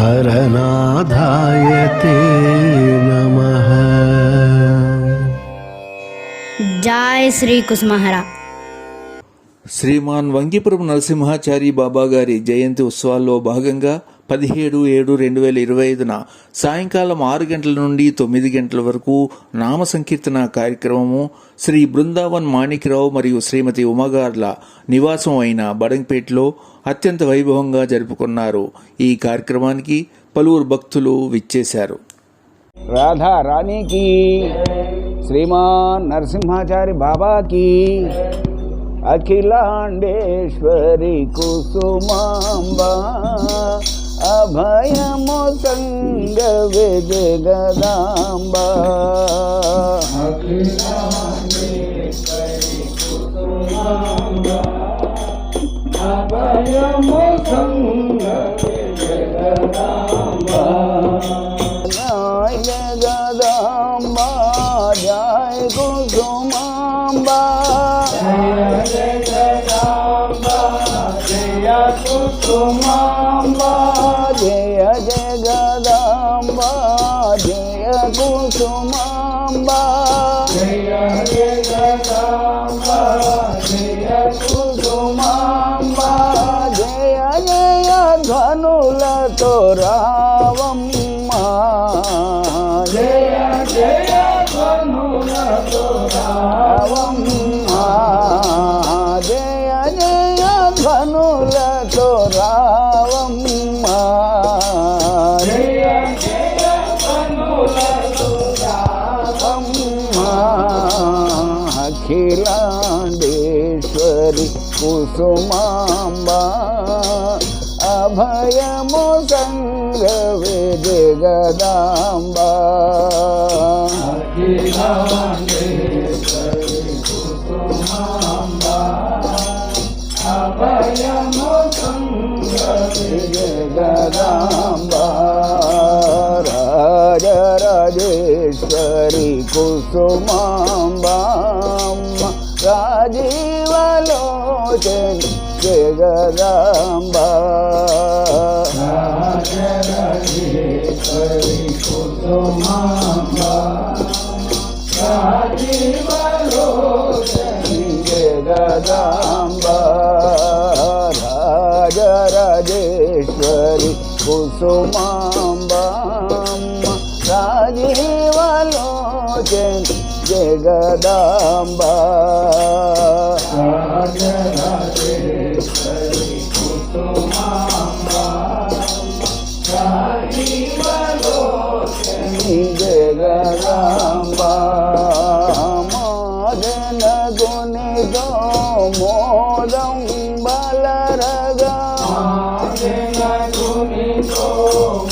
हरनाथाय ते नमः। जय श्री कुसुमहरा। శ్రీమాన్ వంగిపురం నరసింహాచారి బాబా గారి జయంతి ఉత్సవాల్లో భాగంగా 17/7/2025 సాయంకాలం 6 గంటల నుండి 9 గంటల వరకు నామ సంకీర్తన కార్యక్రమము శ్రీ బృందావన్ మాణిక్రావు మరియు శ్రీమతి ఉమాగార్ల నివాసం అయిన బడంగ్పేటలో అత్యంత వైభవంగా జరుపుకున్నారు. ఈ కార్యక్రమానికి పలువురు భక్తులు విచ్చేశారు. राधा रानी की, श्रीमान नरसिम्हाचार्य बाबा की, अखिलांडेश्वरी कुसुमांबा, अभयमो संग विजगदांबा, अखिलांडेश्वरी कुसुमांबा, अभयमो संग विजगदांबा, जगदांबा जय कुसुमांबा, जय जगदांबा जय कुसुमांबा, जय जगदांबा जय कुसुमांबा, जय जगदांबा जय कुसुमांबा, जय जय ध्वनुलतो रावम्मा, जय जय ध्वनुलतो रावम्मा, जय जय ध्वनुलतो रावम्मा, जय जय ध्वनुलतो रावम्मा, अखिलांडेश्वरी कुसुमांबा, अभयमो संग विजगदांबा, अखिलांडेश्वरी कुसुमांबा, अभयमो संग विजगदांबा, राजराजेश्वरी कुसुमांबा, राजीवलोचन जगदांबा, राजराजेश्वरी कुसुमांबा, राजीवलोचन जगदांबा, राजराजेश्वरी कुसुमांबा, राजीवलोचन जगदांबा, राजराजेश्वरी कुसुमांबा, राजीवलोचन जगदांबा, मदन गुणितो मोदं बलरगा, मदन गुणितो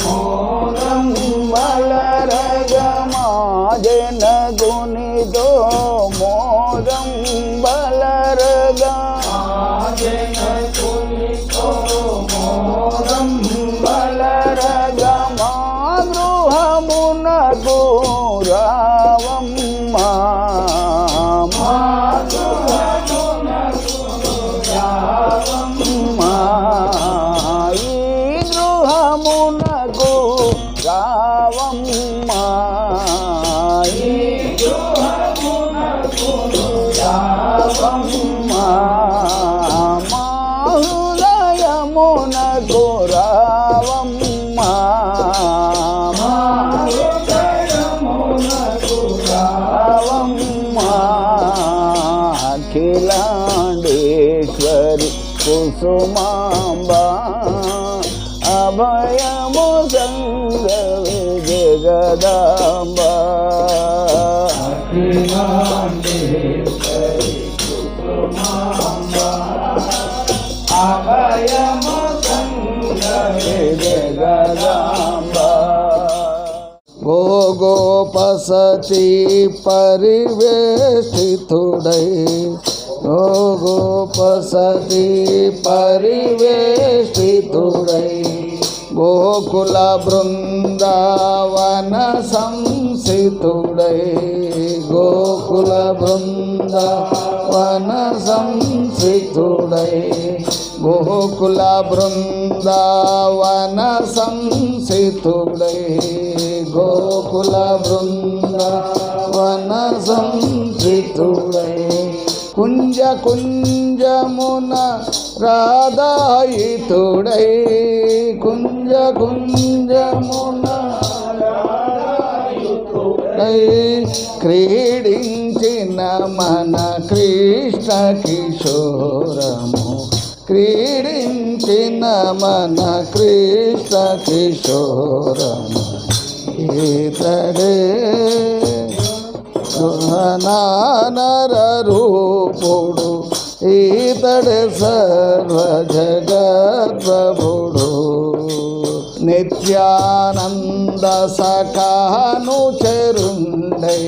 मोदं बलरगा, मदन गुणितो मोदं बलरगा, मदन गुणितो मोदं बलरगा, मागृहमुनगो रावम्मा, मागृहमुनगो रावम्मा, ई गृहमुनगो रावम्मा, ई गृहमुनगो रावम्मा, माहृदयमुनगो रावम्मा, माहृदयमुनगो रावम्मा, अखिलांडेश्वरी कुसुमांबा, अभयमो संग विजगदांबा, अखिलांडेश्वरी कुसुमांबा, अभयमो संग विजगदांबा, गो गोपसती परिवेष्टितुडै, गो गोपसती परिवेष्टितुडै, గోకుల బృందావన సంసితుడై గోకుల బృందావన సంసితుడై గోకుల బృందావన సంసితుడై గోకుల బృందావన సంసితుడై కుంజ కుంజమున రాధాయితుడై కుంజ కుంజమున రాధాయితుడై క్రీడించిన మన కృష్ణ కిశోరము క్రీడించిన మన కృష్ణ కిశోరము ఈతడే నర రూపుడు ఈతడే సర్వ జగద్ప్రభుడు నిత్యానంద సఖాను చెరుండై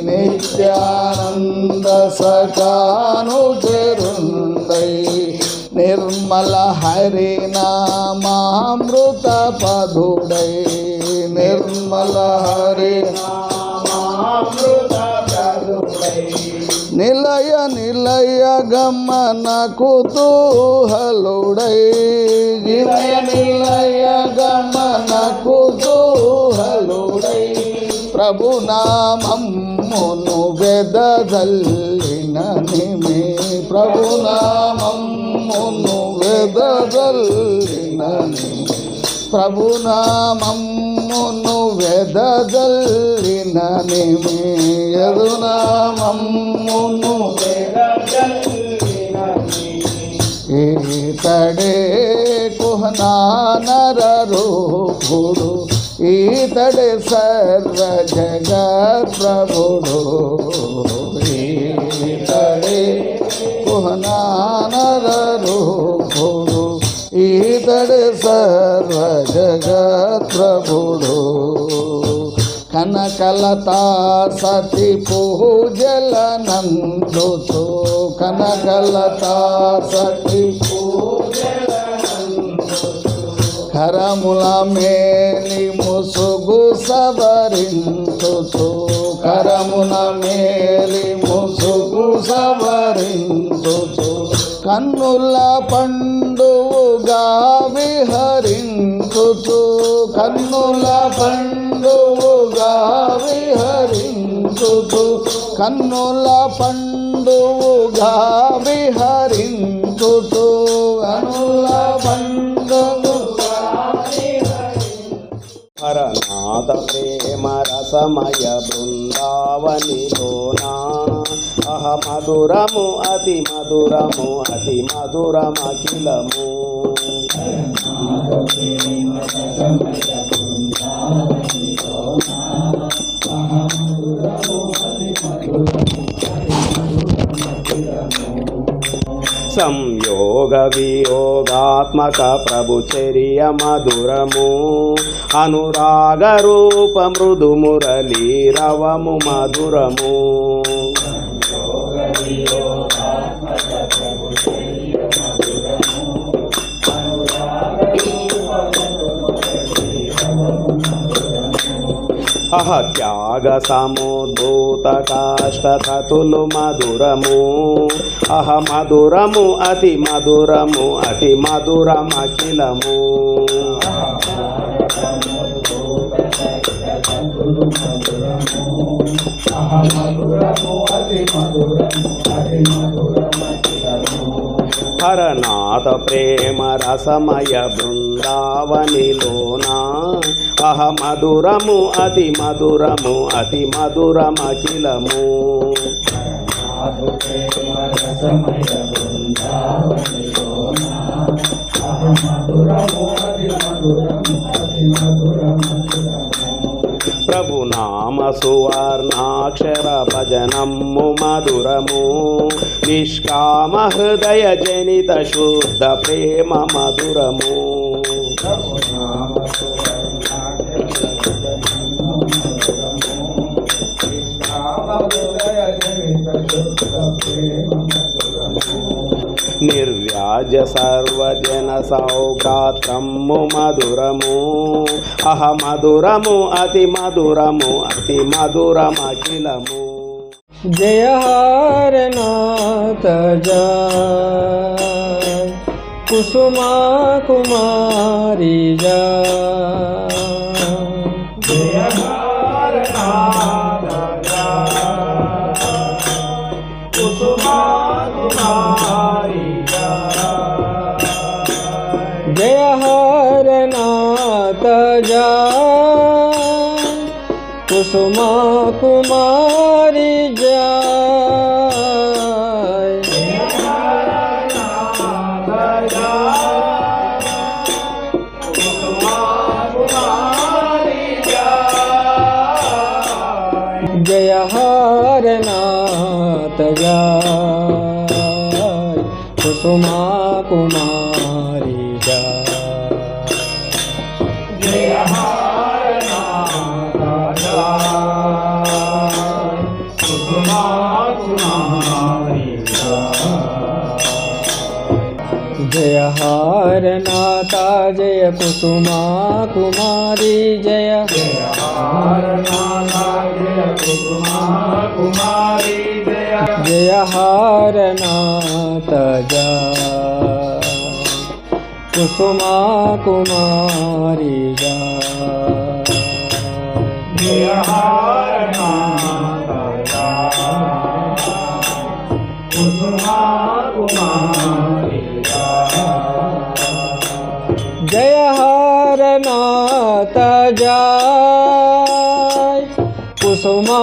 నిత్యానంద సఖాను చెరుండై నిర్మల హరినామామృత పదుడై నిర్మల నిలయ నిలయ గమన కుతూహలుడై నిలయ నిలయ గమన కుతూహలుడై ప్రభునామమ్మును వెదజల్లిన నిమే ప్రభునామమ్మును వెదజల్లిన నిమే ప్రభునామమ్మును వెదజల్లిన నిమే యదునామమ్మును వెదజల్లిన ఈతడే కుహనానర రూపుడు ఈతడే సర్వ జగత్ప్రభుడు ఈతడే కుహనానర రూపుడు ఈతడే సర్వ జగత్ప్రభుడు కనకలతా సతి పూజల నందుతో కనకలతా సతి పూజల కరముల మేలి ముసుగు సవరించుతూ కరముల మేలి ముసుగు సవరించుతూ కన్నుల పండుగా విహరించుతూ కన్నుల పండుగా విహరించుతూ కన్నుల పండుగా విహరించుతూ కన్నుల పండుగా హరనాథ ప్రేమ రసమయ బృందావనిలోనా అహ మధురము అతి మధురము అతి మధురమఖిలము సంయోగ వియోగాత్మక ప్రభుచర్య మధురము అనురాగ రూప మృదు మురళీ రవము మధురము అహ త్యాగ సముద్భూత కాష్టతతులు మధురము అహ మధురము అతి మధురము అతి మధురమఖిలము హరనాథ ప్రేమ రసమయ బృందావనిలోనా అహ మధురము అతి మధురము అతి మధురమఖిలము ప్రభునామ సువర్ణాక్షర భజనము మధురము నిష్కామ హృదయ జనిత శుద్ధ ప్రేమ మధురము నిర్వ్యాజ రాజ సర్వజన సౌగాత్రము మధురము అహ మధురము అతి మధురము అతి మధురమఖిలము. జయ హరనాథ జయ కుసుమా కుమారి జయ హరనాథ కుసుమా కుమారి జయ హరనాథ జయ కుసుమా కుమారి జయ జయ హరనాథ జయ కుసుమా కుమారి జయ హరనాథ కుసుమా కుమారి జయ హరనాథ జయ కుసుమా కుమారి జయ జయ హరనాథ జయ కుసుమా కుమారి జయ హరనాథ కుసుమా కుమారి జయ హరనాథ జయ కుసుమా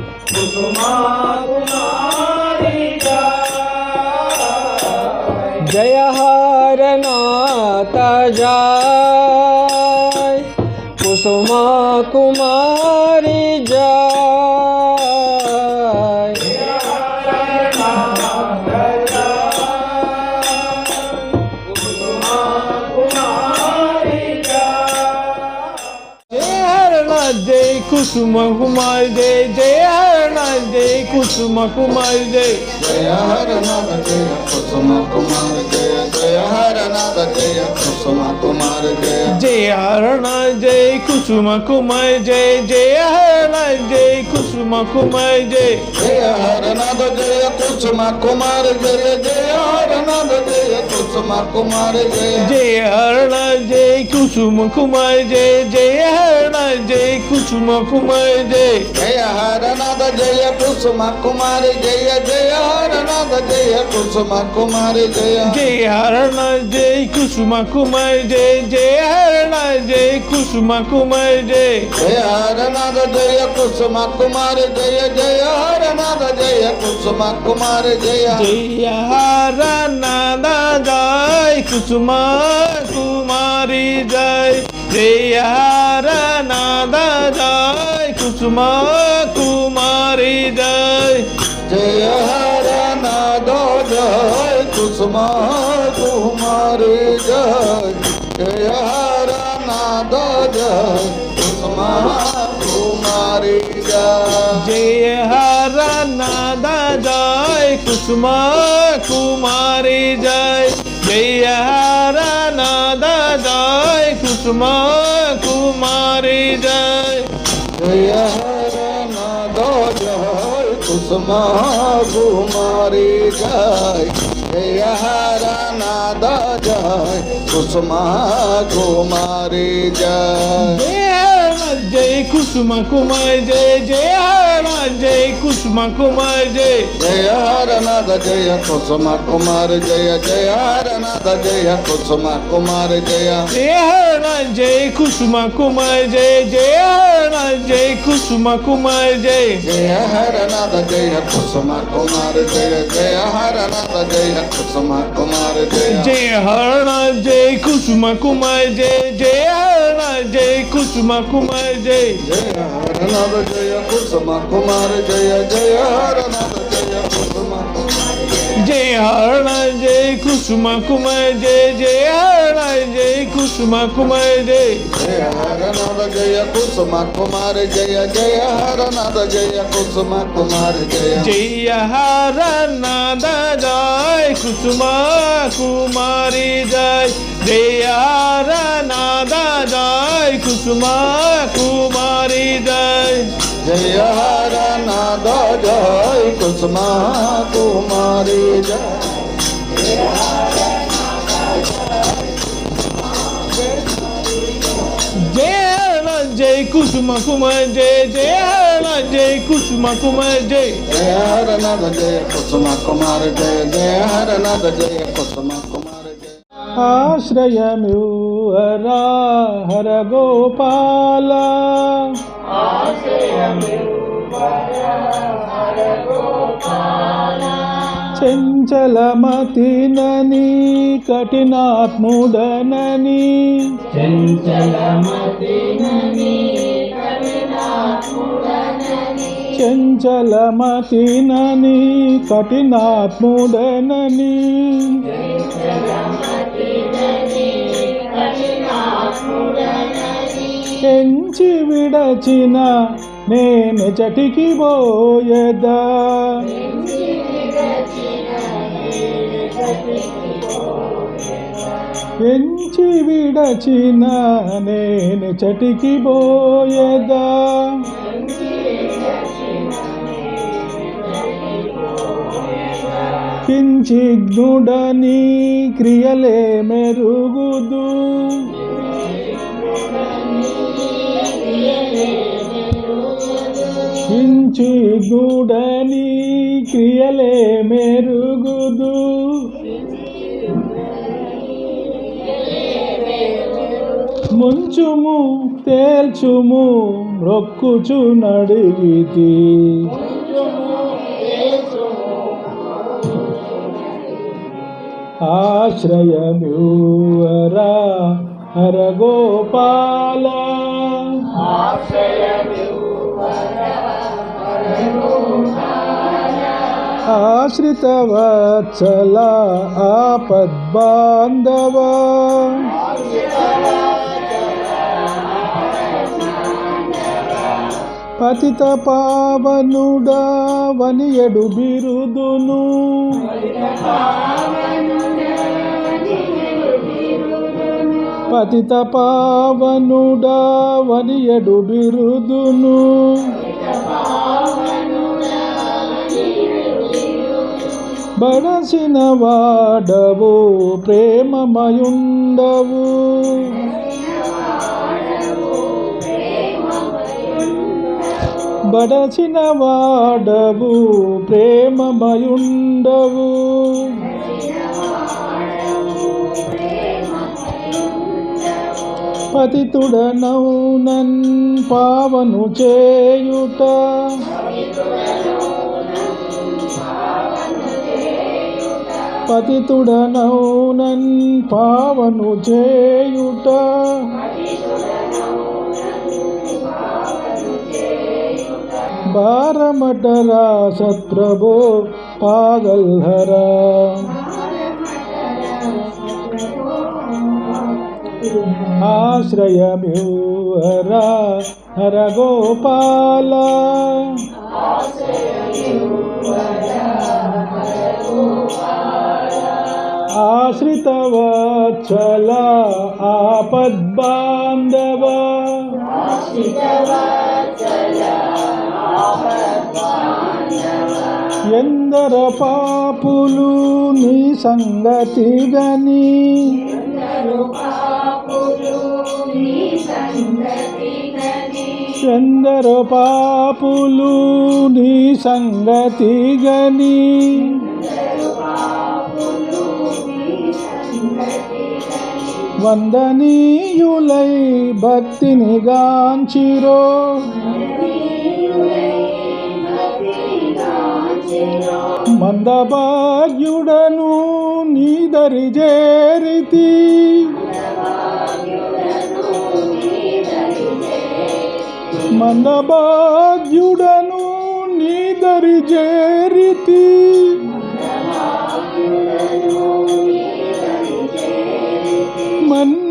కుమారి జయ జయ హరనాథ జయ కుసుమా కుమారి जय कुसुम कुमार जय जय हरनाथ जय कुसुम कुमार जय जय हरनाथ जय कुसुम कुमार जय जय हरनाथ जय कुसुम कुमार जय जय हरनाथ जय कुसुम कुमार जय जय हरनाथ जय कुसुम कुमार जय जय हरनाथ जय कुसुम कुमार जय जय हरनाथ जय कुसुम कुमार जय जय हरनाथ जय कुसुम कुमार जय जय हरनाथ जय कुसुम कुमार जय जय हरनाथ जय कुसुम कुमार जय जय हरनाथ जय कुसुम कुमार जय जय हरनाथ जय कुसुम कुमार जय जय हरनाथ जय कुसुम कुमार जय जय हरनाथ जय कुसुम कुमार जय जय हरनाथ जय कुसुम कुमार जय जय हरनाथ जय कुसुम कुमारी जय जय हरनाथ जय कुसुम कुमारी जय जय हरनाथ जय कुसुम कुमार जय जय हरनाथ जय कुसुम कुमार जय जय हरनाथ जय कुसुम कुमारी जय जय हरनाथ जय कुसुम कुमारी जय जय हरनाथ जय कुसुम कुमारी जय जय हरनाथ जय कुसुम कुमारी जय जय कुसुम कुमार जय जय हरनाथ जय कुसुम कुमार जय जय हरनाथ जय कुसुम कुमार जय जय हरनाथ जय कुसुम कुमार जय जय हरनाथ जय कुसुम कुमार जय जय हरनाथ जय कुसुम कुमार जय जय हरनाथ जय कुसुम कुमार जय जय हरनाथ जय कुसुम कुमार जय जय हरनाथ जय कुसुम कुमार जय जय हरनाथ जय कुसुम कुमार जय जय हरनाथ जय कुसुम कुमार जय जय हरनाथ जय कुसुम जय हरनाथ जय कुसुम कुमार जय जय हरनाथ జై కుసుమ కుమార్ జై జయ హరనాథ జయ కుసుమ కుమార్ జయ జయ హరనాథ జయ కుసుమ కుమార్ జయ జయ హరనాథ జయ కుసుమ కుమారి జయ జయ హరనాథ జయ కుసుమ కుమారి జయ జయ హరనాథ జయ కుసుమ కుమారి జయ జై కుసుమ కుమార్ జయ జయ జై కుసుమ కుమార్ జయ జయ హరనాథ జయ కుసుమ కుమార్ జయ జయ హరనాథ జయ కుసుమ కుమార్ జయ ఆశ్రయమ్యూహరా హర గోపాల చంచలమతినని కఠినాత్ముడనని చంచలమతినని కఠినాత్ముడనని ఎంచి విడచిన నేను చటికి పోయదా ఎంచి విడచిన నేను చటికి పోయదా కించిజ్ఞుడని క్రియలే మెరుగుదు కించిజ్ఞుడని క్రియలే మెరుగుదు ముంచుము తేల్చుము మ్రొక్కుచు నడిగితి ఆశ్రయమ్యూహరా హర గోపాల ఆశ్రితవత్సల ఆపద్బాంధవ పతిత పావనుడా వనియడు బిరుదును పతిత పావనుడా వనియడు బిరుదును బడసిన వాడవు ప్రేమమయుండవు బడచిన వాడవు ప్రేమమయుండవు పతితుడనౌనన్ పావను చేయుట పతితుడనౌనన్ పావను చేయుట భారమటరా సత్ప్రభో పాగల్హరా ఆశ్రయమ్యూహరా హర గోపాల ఆశ్రితవత్సల ఆపద్బాంధవ ఎందర పాపులు నీ సంగతి గని ఎందర పాపులు నీ సంగతి గని వందనీయులై భక్తిని గాంచిరో మందభాగ్యుడను నీదరి చేరితి మందభాగ్యుడను నీదరి చేరితి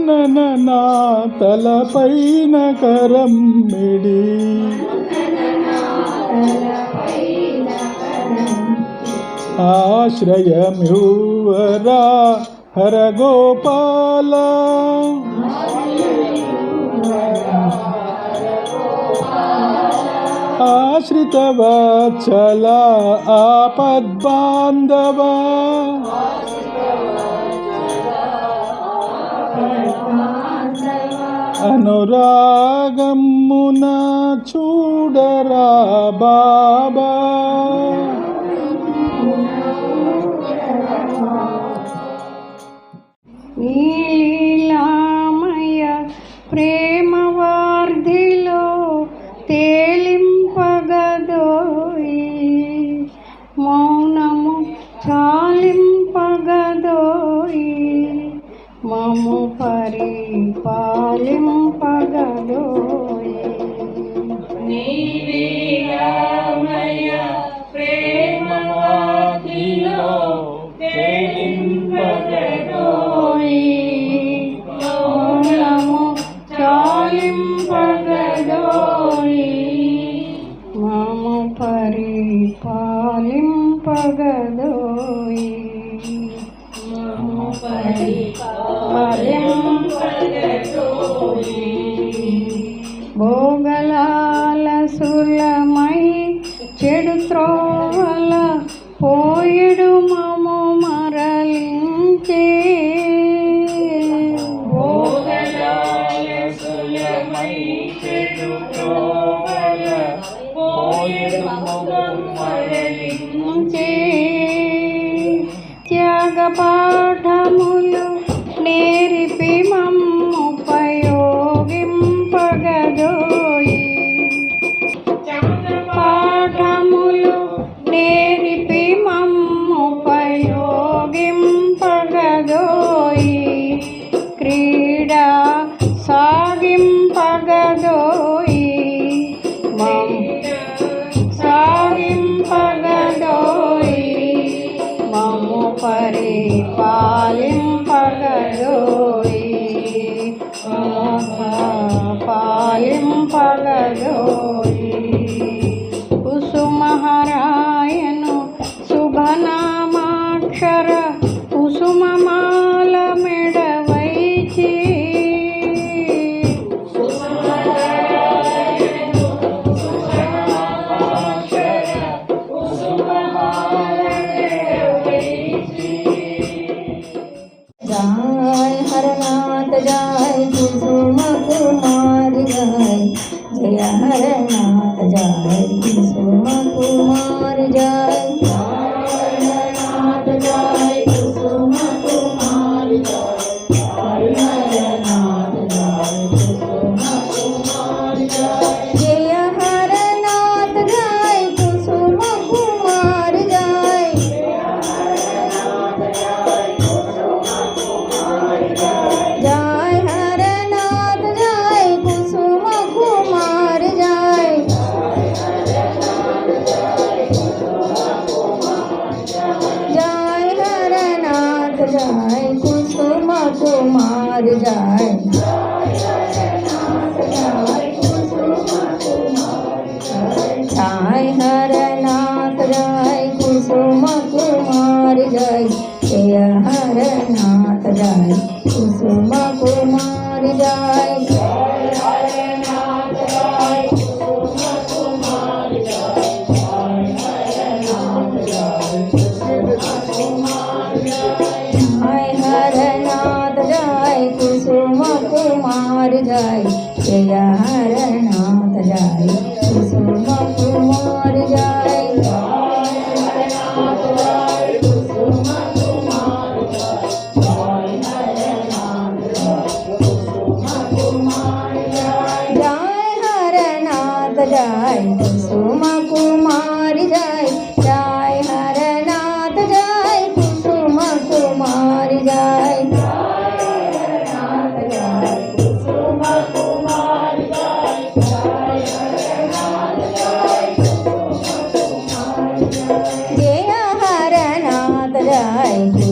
నా తలపైన కరమ్మిడి ఆశ్రయమ్యూవరా హరగోపాల ఆశ్రితవత్సల ఆపద్బాంధవ అనురాగమున చూడరా బాబా నీలీలామయ ప్రేమవార్ధిలో తేలింపగదోయి మౌనము చాలింపగదోయి మము పరిపాలింపగదోయి నీలీలామయ ప్రేమవార్ధిలో తేలింపగదోయి మౌనము చాలింపగదోయి మము పరిపాలింపగదోయి మము పరిపాలింపగదోయి భోగలాలసులమై చెడు త్రోవల పోయిడు మము మరలించే భోగలాలసులమై చెడు త్రోవల పోయిడు మము మరలించే త్యాగ పాఠములు నేర్పి మమ్ము ఉపయోగింపగదోయి పాఠములు నేర్పి మమ్ము ఉపయోగింపగదోయి క్రీడా సాగింపగదోయి సాగింపగదోయి మమ్ము పరిపాలింపగదోయి పాలింపగదోయి కుసుమహరాయను శుభనామాక్షర కుసుమమాల మెడవైచి जय हरनाथ जय कुसुम कुमार जय जय हरनाथ जय कुसुम कुमार जय हरनाथ जय कुसुम कुमार जय हरनाथ जय कुसुम कुमार जय हरनाथ जय कुसुम कुमार जय जय हरनाथ जय कुसुम कुमार जय जय हरनाथ जय कुसुम कुमार जय जय हरनाथ जय कुसुम कुमार जय जय हरनाथ जय कुसुम कुमार जय जय हरनाथ जय कुसुम कुमार जय जय हरनाथ जय कुसुम कुमार जय जय हरनाथ जय कुसुम कुमार जय जय हरनाथ जय कुसुम कुमार जय जय हरनाथ जय